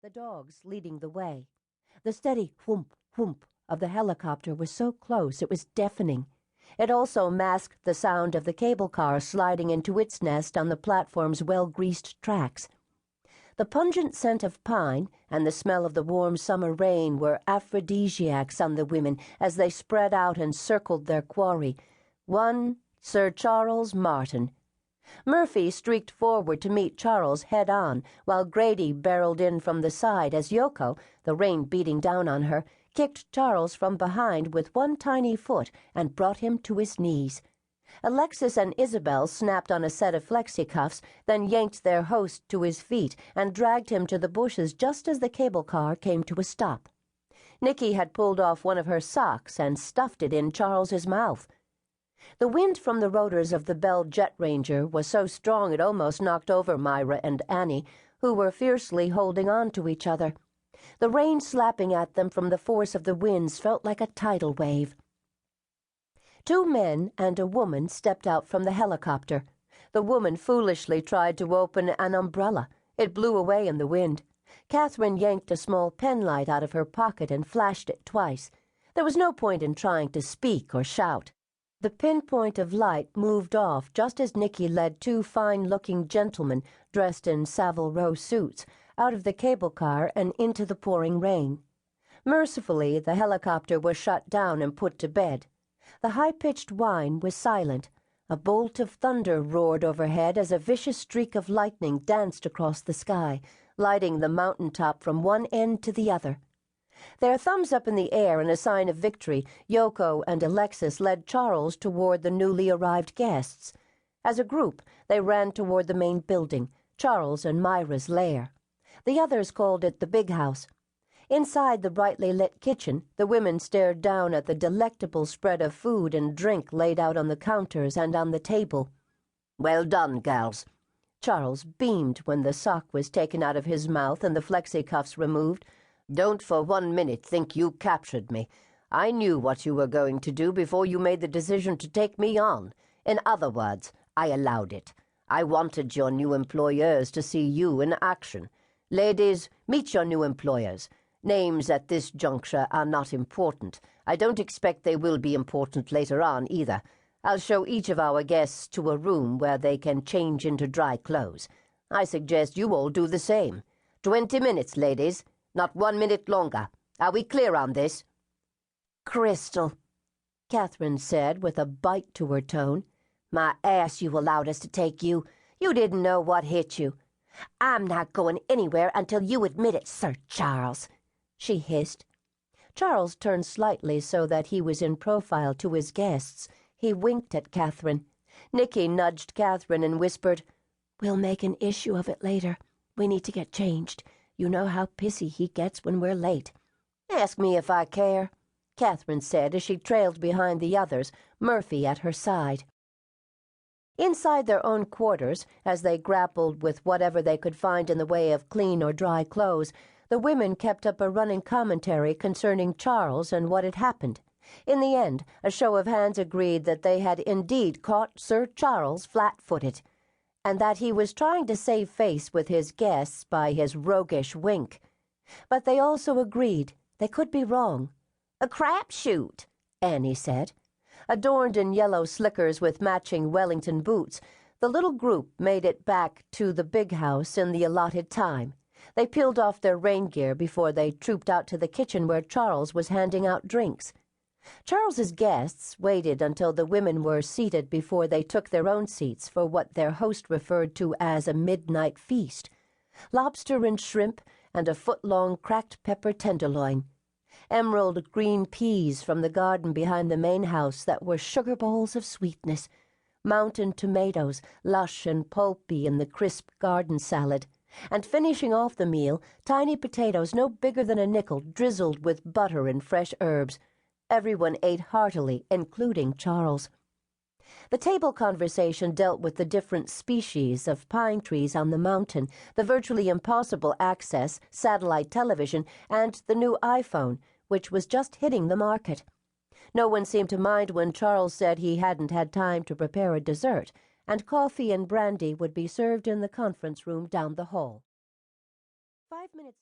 the dogs leading the way. The steady whoomp, whoomp of the helicopter was so close it was deafening. It also masked the sound of the cable car sliding into its nest on the platform's well-greased tracks. The pungent scent of pine and the smell of the warm summer rain were aphrodisiacs on the women as they spread out and circled their quarry. One, Sir Charles Martin. Murphy streaked forward to meet Charles head-on, while Grady barreled in from the side as Yoko, the rain beating down on her, kicked Charles from behind with one tiny foot and brought him to his knees. Alexis and Isabelle snapped on a set of flexi-cuffs, then yanked their host to his feet and dragged him to the bushes just as the cable car came to a stop. Nikki had pulled off one of her socks and stuffed it in Charles's mouth. The wind from the rotors of the Bell Jet Ranger was so strong it almost knocked over Myra and Annie, who were fiercely holding on to each other. The rain slapping at them from the force of the winds felt like a tidal wave. Two men and a woman stepped out from the helicopter. The woman foolishly tried to open an umbrella. It blew away in the wind. Kathryn yanked a small penlight out of her pocket and flashed it twice. There was no point in trying to speak or shout. The pinpoint of light moved off just as Nikki led two fine-looking gentlemen dressed in Savile Row suits out of the cable car and into the pouring rain. Mercifully, the helicopter was shut down and put to bed. The high-pitched whine was silent. A bolt of thunder roared overhead as a vicious streak of lightning danced across the sky, lighting the mountaintop from one end to the other. Their thumbs up in the air in a sign of victory, Yoko and Alexis led Charles toward the newly arrived guests. As a group, they ran toward the main building, Charles and Myra's lair. The others called it the big house. Inside the brightly lit kitchen, the women stared down at the delectable spread of food and drink laid out on the counters and on the table. "Well done, gals." Charles beamed when the sock was taken out of his mouth and the flexi-cuffs removed. "Don't for 1 minute think you captured me. I knew what you were going to do before you made the decision to take me on. In other words, I allowed it. I wanted your new employers to see you in action. Ladies, meet your new employers. Names at this juncture are not important. I don't expect they will be important later on either. I'll show each of our guests to a room where they can change into dry clothes. I suggest you all do the same. 20 minutes, ladies. Not 1 minute longer. Are we clear on this?" "Crystal," Kathryn said with a bite to her tone. "My ass you allowed us to take you. You didn't know what hit you." "I'm not going anywhere until you admit it, Sir Charles," she hissed. Charles turned slightly so that he was in profile to his guests. He winked at Kathryn. Nikki nudged Kathryn and whispered, "We'll make an issue of it later. We need to get changed. You know how pissy he gets when we're late." "Ask me if I care," Kathryn said as she trailed behind the others, Murphy at her side. Inside their own quarters, as they grappled with whatever they could find in the way of clean or dry clothes, the women kept up a running commentary concerning Charles and what had happened. In the end, a show of hands agreed that they had indeed caught Sir Charles flat-footed, and that he was trying to save face with his guests by his roguish wink. But they also agreed they could be wrong. "A crapshoot," Annie said. Adorned in yellow slickers with matching Wellington boots, the little group made it back to the big house in the allotted time. They peeled off their rain gear before they trooped out to the kitchen where Charles was handing out drinks. Charles's guests waited until the women were seated before they took their own seats for what their host referred to as a midnight feast. Lobster and shrimp and a foot-long cracked pepper tenderloin. Emerald green peas from the garden behind the main house that were sugar bowls of sweetness. Mountain tomatoes, lush and pulpy in the crisp garden salad. And finishing off the meal, tiny potatoes no bigger than a nickel drizzled with butter and fresh herbs. Everyone ate heartily, including Charles. The table conversation dealt with the different species of pine trees on the mountain, the virtually impossible access, satellite television, and the new iPhone, which was just hitting the market. No one seemed to mind when Charles said he hadn't had time to prepare a dessert, and coffee and brandy would be served in the conference room down the hall. 5 minutes